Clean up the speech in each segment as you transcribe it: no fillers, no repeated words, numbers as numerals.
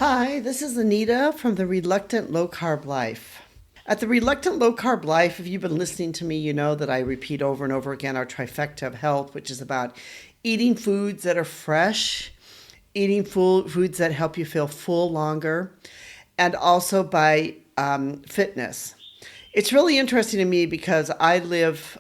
Hi, this is Anita from the Reluctant Low Carb Life. At the Reluctant Low Carb Life, if you've been listening to me, you know that I repeat over and over again our trifecta of health, which is about eating foods that are fresh, eating foods that help you feel full longer, and also by fitness. It's really interesting to me because I live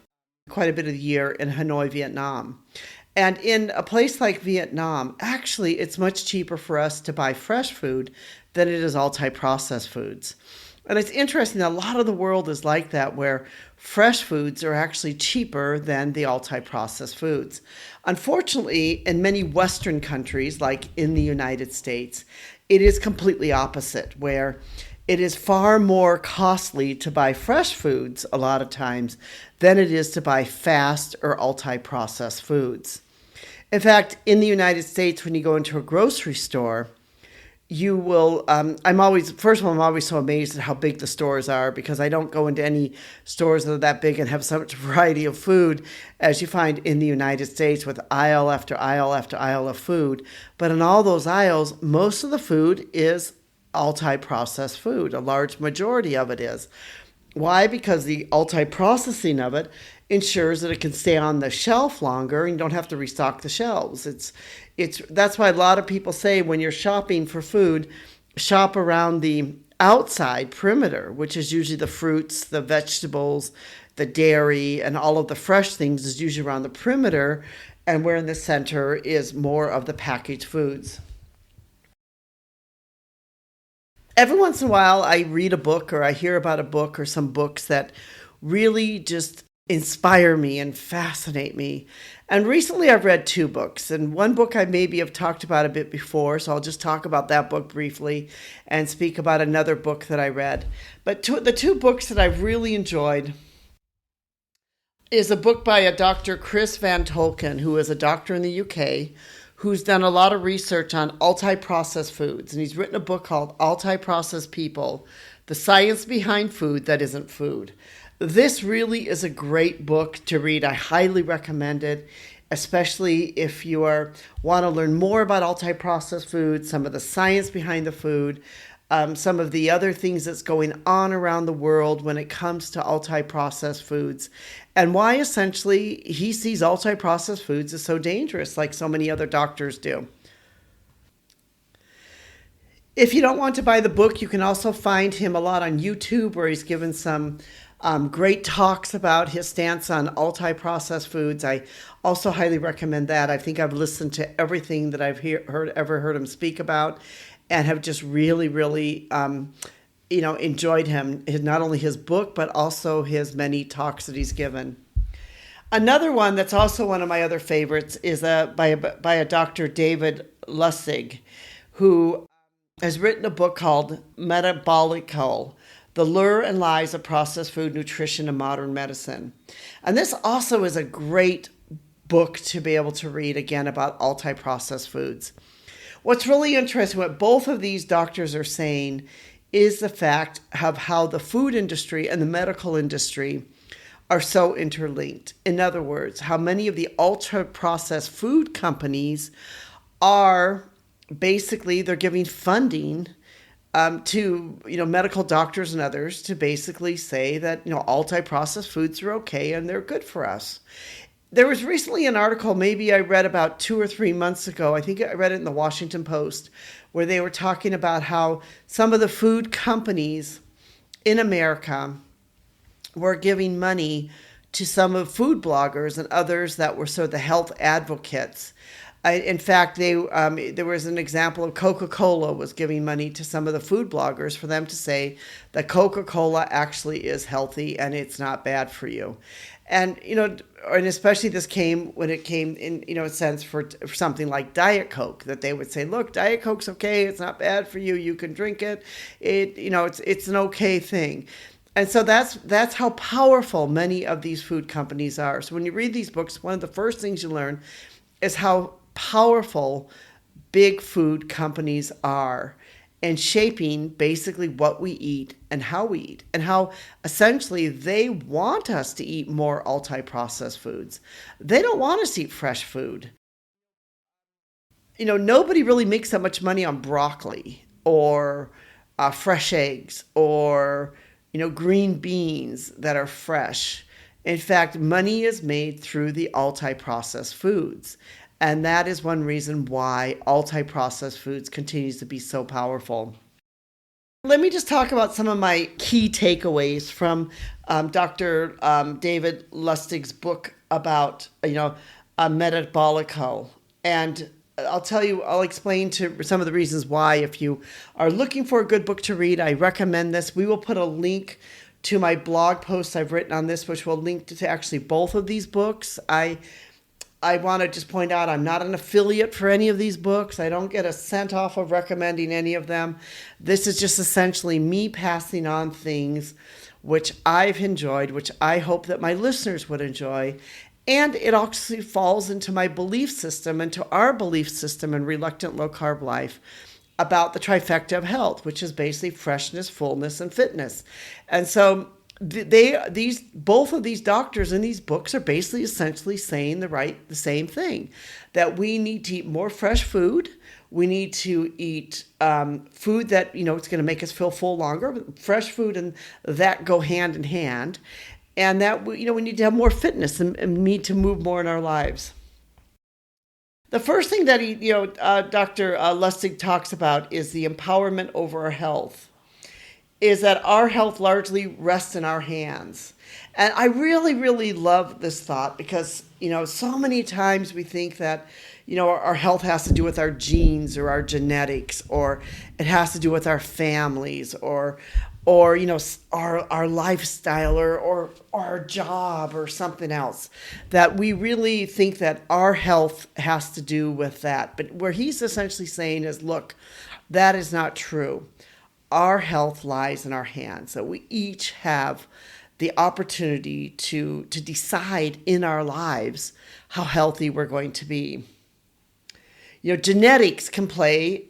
quite a bit of the year in Hanoi, Vietnam. And in a place like Vietnam, actually, it's much cheaper for us to buy fresh food than it is multi-processed foods. And it's interesting that a lot of the world is like that, where fresh foods are actually cheaper than the multi-processed foods. Unfortunately, in many Western countries, like in the United States, it is completely opposite, where it is far more costly to buy fresh foods a lot of times than it is to buy fast or multi-processed foods. In fact, in the United States, when you go into a grocery store, you will, first of all, I'm always so amazed at how big the stores are, because I don't go into any stores that are that big and have so much variety of food as you find in the United States, with aisle after aisle after aisle of food. But in all those aisles, most of the food is multi-processed food. A large majority of it is. Why? Because the multi-processing of it ensures that it can stay on the shelf longer and you don't have to restock the shelves. That's why a lot of people say when you're shopping for food, shop around the outside perimeter, which is usually the fruits, the vegetables, the dairy, and all of the fresh things is usually around the perimeter, and where in the center is more of the packaged foods. Every once in a while, I read a book or I hear about a book or some books that really just inspire me and fascinate me. And recently I've read two books, and one book I maybe have talked about a bit before, so I'll just talk about that book briefly and speak about another book that I read. But the two books that I've really enjoyed is a book by a Dr. Chris van Tulleken, who is a doctor in the UK, who's done a lot of research on multi-processed foods. And he's written a book called Multi-Processed People, The Science Behind Food That Isn't Food. This really is a great book to read. I highly recommend it, especially if you want to learn more about multi-processed foods, some of the science behind the food, some of the other things that's going on around the world when it comes to multi-processed foods, and why essentially he sees multi-processed foods as so dangerous, like so many other doctors do. If you don't want to buy the book, you can also find him a lot on YouTube, where he's given some great talks about his stance on multi-processed foods. I also highly recommend that. I think I've listened to everything that I've ever heard him speak about, and have just really, really, enjoyed him. Not only his book, but also his many talks that he's given. Another one that's also one of my other favorites is by a Dr. David Lustig, who has written a book called Metabolical: The Lure and Lies of Processed Food, Nutrition, and Modern Medicine. And this also is a great book to be able to read, again, about multi-processed foods. What's really interesting, what both of these doctors are saying, is the fact of how the food industry and the medical industry are so interlinked. In other words, how many of the ultra-processed food companies are basically, they're giving funding to medical doctors and others to basically say that multi-processed foods are okay and they're good for us. There was recently an article, maybe I read about 2 or 3 months ago, I think I read it in the Washington Post, where they were talking about how some of the food companies in America were giving money to some of food bloggers and others that were sort of the health advocates. In fact, there was an example of Coca-Cola was giving money to some of the food bloggers for them to say that Coca-Cola actually is healthy and it's not bad for you. And, and especially this came when it came in, a sense for something like Diet Coke, that they would say, look, Diet Coke's okay. It's not bad for you. You can drink it. It's an okay thing. And so that's how powerful many of these food companies are. So when you read these books, one of the first things you learn is how powerful big food companies are in shaping basically what we eat and how we eat, and how essentially they want us to eat more multi-processed foods. They don't want us to eat fresh food. Nobody really makes that much money on broccoli. or fresh eggs, or green beans that are fresh. In fact, money is made through the ultra-processed foods. And that is one reason why ultra-processed foods continues to be so powerful. Let me just talk about some of my key takeaways from Dr. David Lustig's book about, Metabolical. And I'll explain to some of the reasons why. If you are looking for a good book to read, I recommend this. We will put a link to my blog post I've written on this, which will link to actually both of these books. I want to just point out I'm not an affiliate for any of these books. I don't get a cent off of recommending any of them. This is just essentially me passing on things which I've enjoyed, which I hope that my listeners would enjoy. And it actually falls into my belief system, into our belief system in Reluctant Low Carb Life, about the trifecta of health, which is basically freshness, fullness, and fitness. And so both of these doctors in these books are basically essentially saying the same thing, that we need to eat more fresh food. We need to eat food that, it's going to make us feel full longer. Fresh food and that go hand in hand. And that, we need to have more fitness and need to move more in our lives. The first thing that Dr. Lustig talks about is the empowerment over our health, is that our health largely rests in our hands. And I really, really love this thought because, so many times we think that, our health has to do with our genes or our genetics, or it has to do with our families, or our lifestyle or our job or something else, that we really think that our health has to do with that. But where he's essentially saying is, look, that is not true. Our health lies in our hands. So we each have the opportunity to decide in our lives how healthy we're going to be. Genetics can play,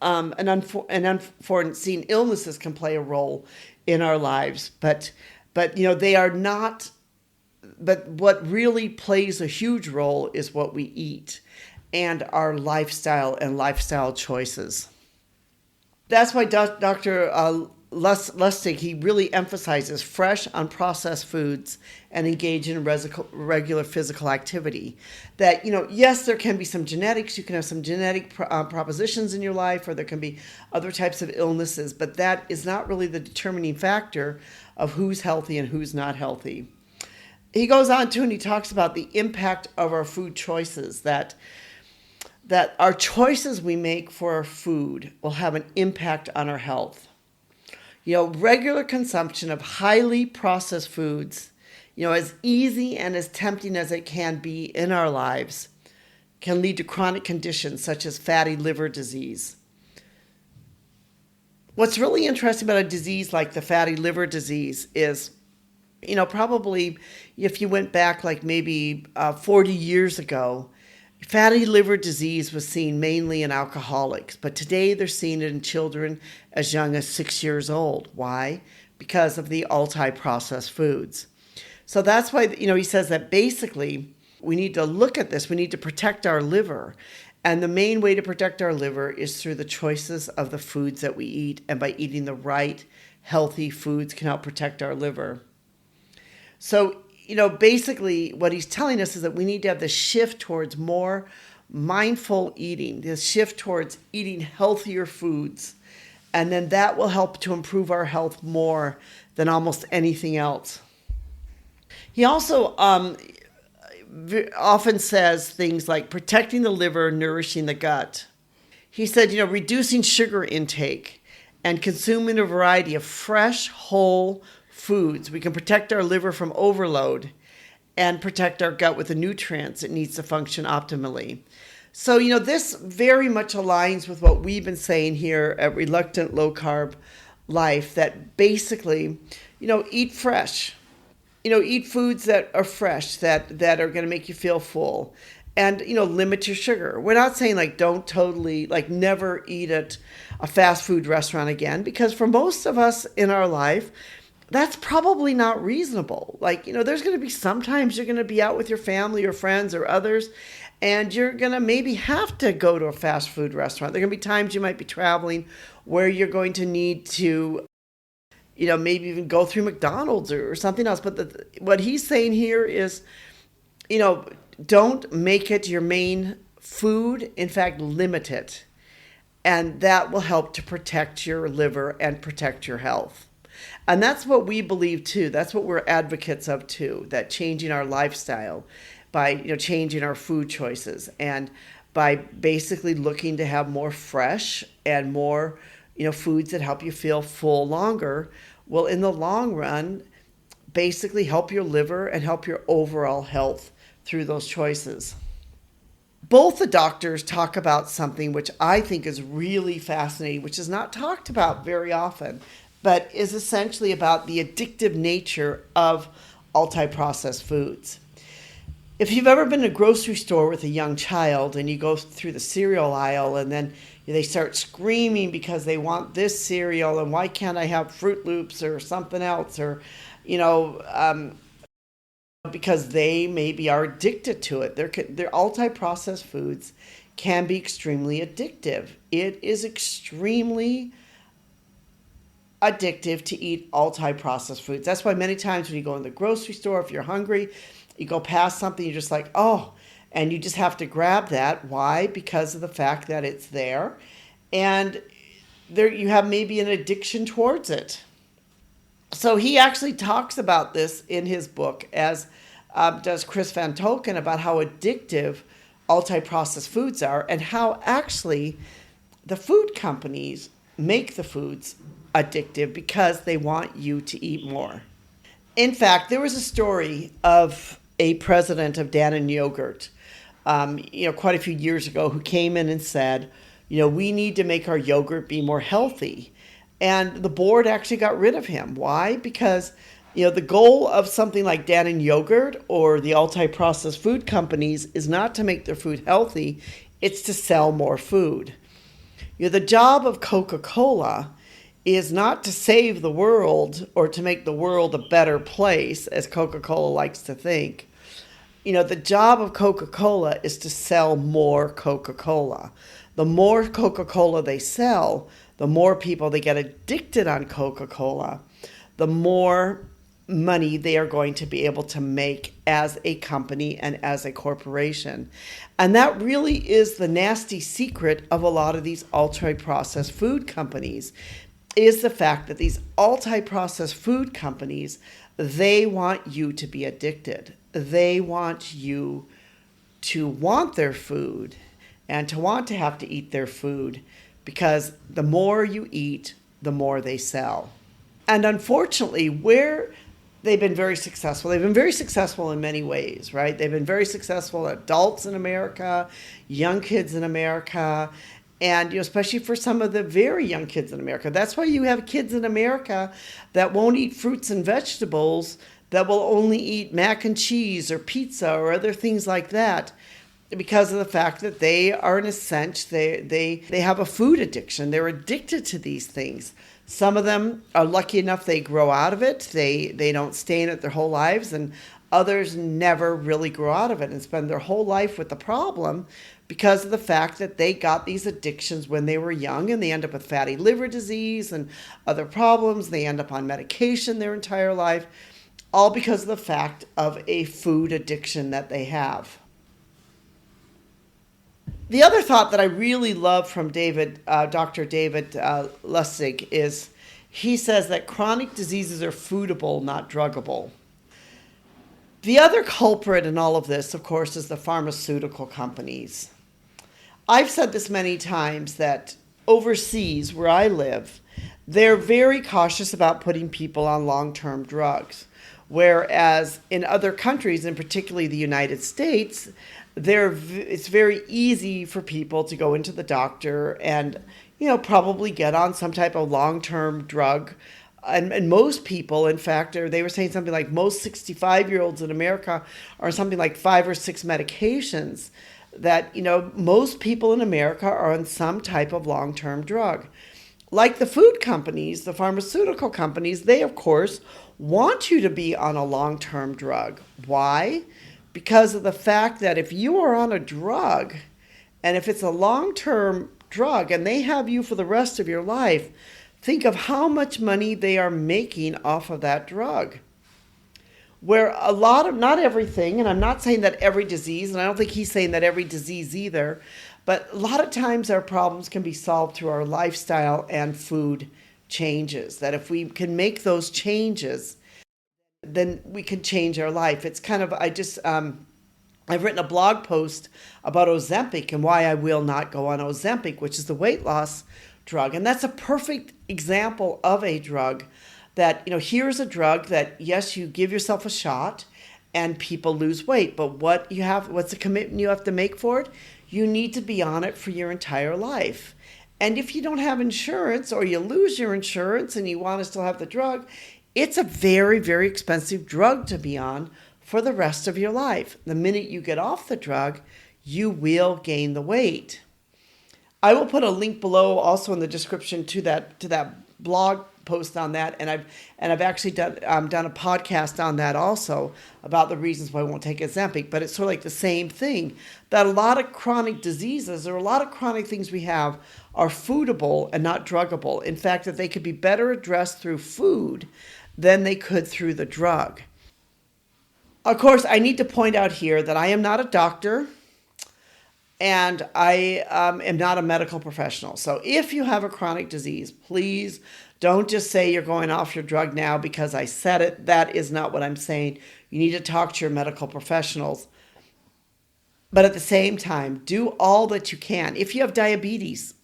and unforeseen illnesses can play a role in our lives, but they are not. But what really plays a huge role is what we eat and our lifestyle and lifestyle choices. That's why Dr. Lustig, he really emphasizes fresh, unprocessed foods and engage in regular physical activity. That, yes, there can be some genetics. You can have some genetic propositions in your life, or there can be other types of illnesses, but that is not really the determining factor of who's healthy and who's not healthy. He goes on too, and he talks about the impact of our food choices, that our choices we make for our food will have an impact on our health. Regular consumption of highly processed foods, as easy and as tempting as it can be in our lives, can lead to chronic conditions such as fatty liver disease. What's really interesting about a disease like the fatty liver disease is, probably if you went back like maybe 40 years ago, fatty liver disease was seen mainly in alcoholics, but today they're seeing it in children as young as 6 years old. Why? Because of the ultra-processed foods. So that's why, he says that basically we need to look at this. We need to protect our liver. And the main way to protect our liver is through the choices of the foods that we eat. And by eating the right, healthy foods can help protect our liver. So, basically what he's telling us is that we need to have the shift towards more mindful eating, this shift towards eating healthier foods. And then that will help to improve our health more than almost anything else. He also often says things like protecting the liver, nourishing the gut. He said, reducing sugar intake and consuming a variety of fresh, whole foods. We can protect our liver from overload and protect our gut with the nutrients it needs to function optimally. So, this very much aligns with what we've been saying here at Reluctant Low Carb Life, that basically, eat fresh. Eat foods that are fresh, that are going to make you feel full. And, limit your sugar. We're not saying don't totally, never eat at a fast food restaurant again, because for most of us in our life, that's probably not reasonable. Like, there's going to be sometimes you're going to be out with your family or friends or others, and you're going to maybe have to go to a fast food restaurant. There are going to be times you might be traveling where you're going to need to, maybe even go through McDonald's or something else. But what he's saying here is, don't make it your main food. In fact, limit it. And that will help to protect your liver and protect your health. And that's what we believe too. That's what we're advocates of too, that changing our lifestyle by, changing our food choices and by basically looking to have more fresh and more, foods that help you feel full longer will in the long run basically help your liver and help your overall health through those choices. Both the doctors talk about something which I think is really fascinating, which is not talked about very often, but is essentially about the addictive nature of ultra-processed foods. If you've ever been to a grocery store with a young child and you go through the cereal aisle and then they start screaming because they want this cereal and why can't I have Fruit Loops or something else, or, because they maybe are addicted to it. Their ultra-processed foods can be extremely addictive. It is extremely addictive to eat ultra-processed foods. That's why many times when you go in the grocery store, if you're hungry, you go past something, you're just like, oh, and you just have to grab that. Why? Because of the fact that it's there, and there you have maybe an addiction towards it. So he actually talks about this in his book, as does Chris van Tulleken, about how addictive ultra-processed foods are and how actually the food companies make the foods addictive because they want you to eat more. In fact, there was a story of a president of Dannon Yogurt, quite a few years ago, who came in and said, we need to make our yogurt be more healthy. And the board actually got rid of him. Why? Because, the goal of something like Dannon Yogurt or the ultra-processed food companies is not to make their food healthy, it's to sell more food. The job of Coca-Cola is not to save the world or to make the world a better place, as Coca-Cola likes to think. The job of Coca-Cola is to sell more Coca-Cola. The more Coca-Cola they sell, the more people they get addicted on Coca-Cola, the more money they are going to be able to make as a company and as a corporation. And that really is the nasty secret of a lot of these ultra-processed food companies, is the fact that these ultra-processed food companies, they want you to be addicted. They want you to want their food and to want to have to eat their food, because the more you eat, the more they sell. And unfortunately, where they've been very successful in many ways, right? They've been very successful, adults in America, young kids in America, and especially for some of the very young kids in America. That's why you have kids in America that won't eat fruits and vegetables, that will only eat mac and cheese or pizza or other things like that, because of the fact that they are, in a sense, they have a food addiction. They're addicted to these things. Some of them are lucky enough they grow out of it. They don't stay in it their whole lives, and others never really grow out of it and spend their whole life with the problem because of the fact that they got these addictions when they were young, and they end up with fatty liver disease and other problems. They end up on medication their entire life, all because of the fact of a food addiction that they have. The other thought that I really love from Dr. David Lustig, is he says that chronic diseases are foodable, not druggable. The other culprit in all of this, of course, is the pharmaceutical companies. I've said this many times that overseas, where I live, they're very cautious about putting people on long-term drugs. Whereas in other countries, and particularly the United States, it's very easy for people to go into the doctor and, probably get on some type of long-term drug. And most people, in fact, they were saying something like most 65-year-olds in America are something like 5 or 6 medications, that, most people in America are on some type of long-term drug. like the food companies, the pharmaceutical companies, they, of course, want you to be on a long-term drug. Why? Because of the fact that if you are on a drug, and if it's a long-term drug and they have you for the rest of your life, think of how much money they are making off of that drug. Where a lot of, not everything, and I'm not saying that every disease, and I don't think he's saying that every disease either, but a lot of times our problems can be solved through our lifestyle and food changes. That if we can make those changes, then we can change our life. It's kind of, I've written a blog post about Ozempic and why I will not go on Ozempic, which is the weight loss drug. And that's a perfect example of a drug that, here's a drug that, yes, you give yourself a shot and people lose weight. But what's the commitment you have to make for it? You need to be on it for your entire life. And if you don't have insurance or you lose your insurance and you want to still have the drug, it's a very, very expensive drug to be on for the rest of your life. The minute you get off the drug, you will gain the weight. I will put a link below also in the description to that blog post on that, and I've actually done a podcast on that also about the reasons why I won't take Ozempic. But it's sort of like the same thing, that a lot of chronic diseases or a lot of chronic things we have are foodable and not druggable. In fact, that they could be better addressed through food than they could through the drug. Of course, I need to point out here that I am not a doctor and I am not a medical professional. So if you have a chronic disease, please don't just say you're going off your drug now because I said it. That is not what I'm saying. You need to talk to your medical professionals. But at the same time, do all that you can. If you have diabetes,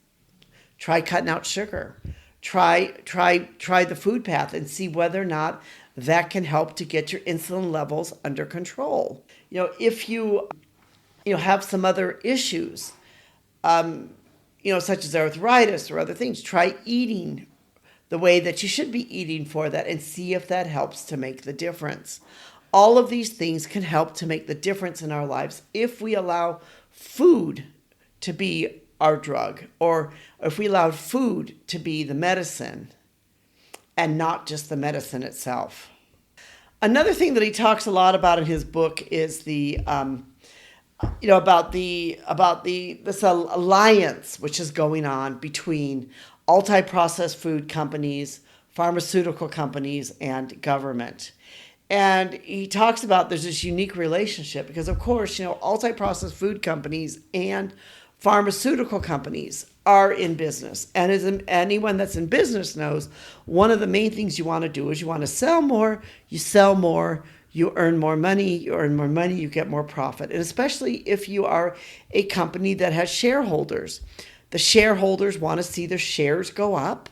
try cutting out sugar. Try the food path and see whether or not that can help to get your insulin levels under control. If you have some other issues, such as arthritis or other things, try eating the way that you should be eating for that and see if that helps to make the difference. All of these things can help to make the difference in our lives if we allow food to be our drug, or if we allowed food to be the medicine and not just the medicine itself. Another thing that he talks a lot about in his book is this alliance which is going on between ultra-processed food companies, pharmaceutical companies, and government. And he talks about there's this unique relationship because, of course, ultra-processed food companies and pharmaceutical companies are in business. And as anyone that's in business knows, one of the main things you want to do is you want to sell more, you sell more, you earn more money, you get more profit. And especially if you are a company that has shareholders. The shareholders want to see their shares go up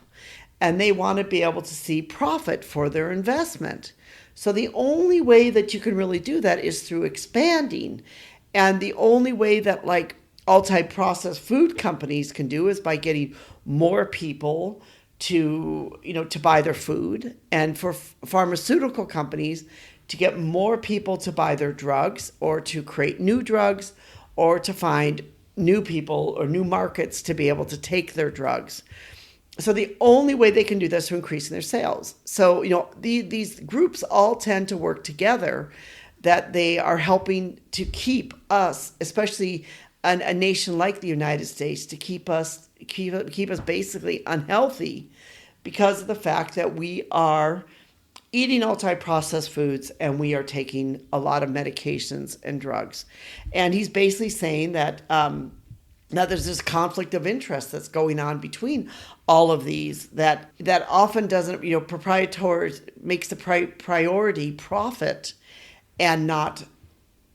and they want to be able to see profit for their investment. So the only way that you can really do that is through expanding. And the only way that ultra-processed food companies can do is by getting more people to buy their food, and for pharmaceutical companies to get more people to buy their drugs or to create new drugs or to find new people or new markets to be able to take their drugs. So the only way they can do this is to increase their sales. So, these groups all tend to work together, that they are helping to keep us, especially a nation like the United States, to keep us basically unhealthy because of the fact that we are eating ultra-processed foods and we are taking a lot of medications and drugs. And he's basically saying that now there's this conflict of interest that's going on between all of these that often doesn't, proprietary makes the priority profit and not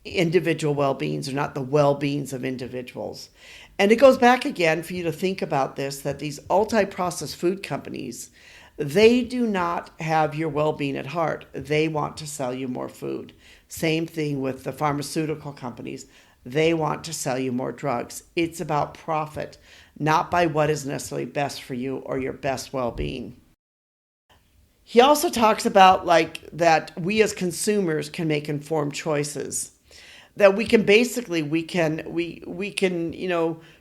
individual well-beings, or not the well-beings of individuals. And it goes back again for you to think about this, that these ultra-processed food companies, they do not have your well-being at heart. They want to sell you more food. Same thing with the pharmaceutical companies. They want to sell you more drugs. It's about profit, not by what is necessarily best for you or your best well-being. He also talks about that we as consumers can make informed choices. That we can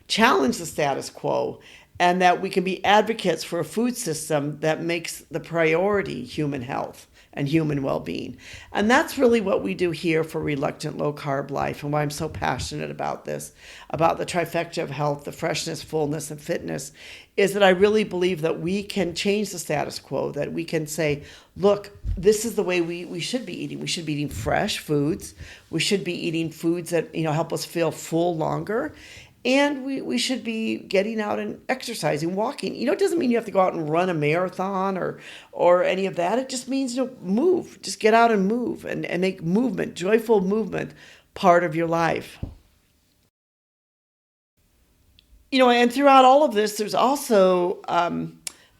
challenge the status quo and that we can be advocates for a food system that makes the priority human health and human well-being. And that's really what we do here for Reluctant Low Carb Life, and why I'm so passionate about this, about the trifecta of health, the freshness, fullness, and fitness, is that I really believe that we can change the status quo, that we can say, look, this is the way we should be eating. We should be eating fresh foods. We should be eating foods that help us feel full longer. And we should be getting out and exercising, walking. It doesn't mean you have to go out and run a marathon or any of that. It just means, move. Just get out and move and make movement, joyful movement, part of your life. And throughout all of this, there's also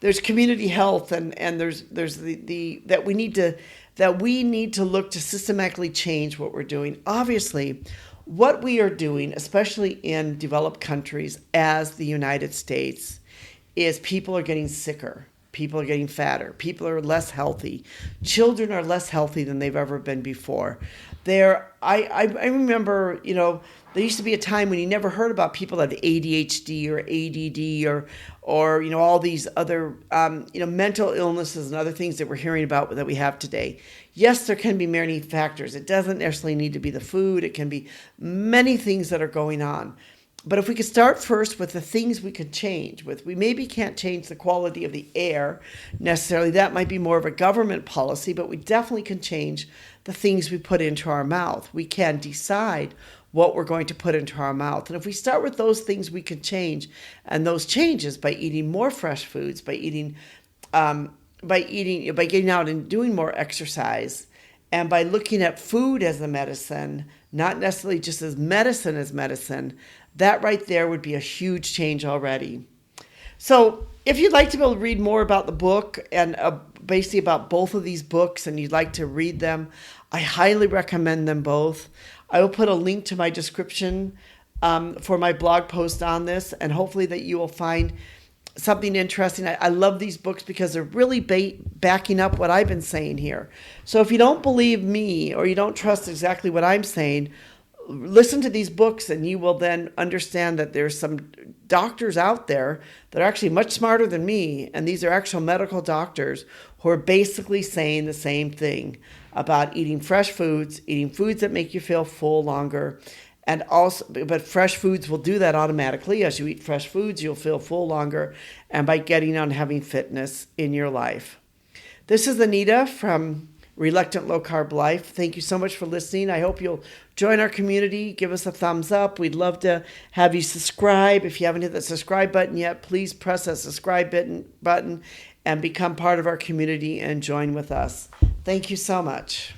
there's community health, and there's the that we need to look to systematically change what we're doing. Obviously, what we are doing, especially in developed countries as the United States, is people are getting sicker. People are getting fatter. People are less healthy. Children are less healthy than they've ever been before. I remember, there used to be a time when you never heard about people that have ADHD or ADD or all these other, mental illnesses and other things that we're hearing about that we have today. Yes, there can be many factors. It doesn't necessarily need to be the food. It can be many things that are going on. But if we could start first with the things we could change with, we maybe can't change the quality of the air necessarily. That might be more of a government policy, but we definitely can change the things we put into our mouth. We can decide what we're going to put into our mouth. And if we start with those things we can change, and those changes by eating more fresh foods, by getting out and doing more exercise, and by looking at food as a medicine, not necessarily just as medicine, that right there would be a huge change already. So if you'd like to be able to read more about the book and basically about both of these books, and you'd like to read them, I highly recommend them both. I will put a link to my description for my blog post on this, and hopefully that you will find something interesting. I love these books because they're really backing up what I've been saying here. So if you don't believe me or you don't trust exactly what I'm saying, listen to these books, and you will then understand that there's some doctors out there that are actually much smarter than me, and these are actual medical doctors who are basically saying the same thing about eating fresh foods, eating foods that make you feel full longer. And also, but fresh foods will do that automatically. As you eat fresh foods, you'll feel full longer, and by getting on having fitness in your life. This is Anita from Reluctant Low Carb Life. Thank you so much for listening. I hope you'll join our community. Give us a thumbs up. We'd love to have you subscribe. If you haven't hit that subscribe button yet, please press that subscribe button and become part of our community and join with us. Thank you so much.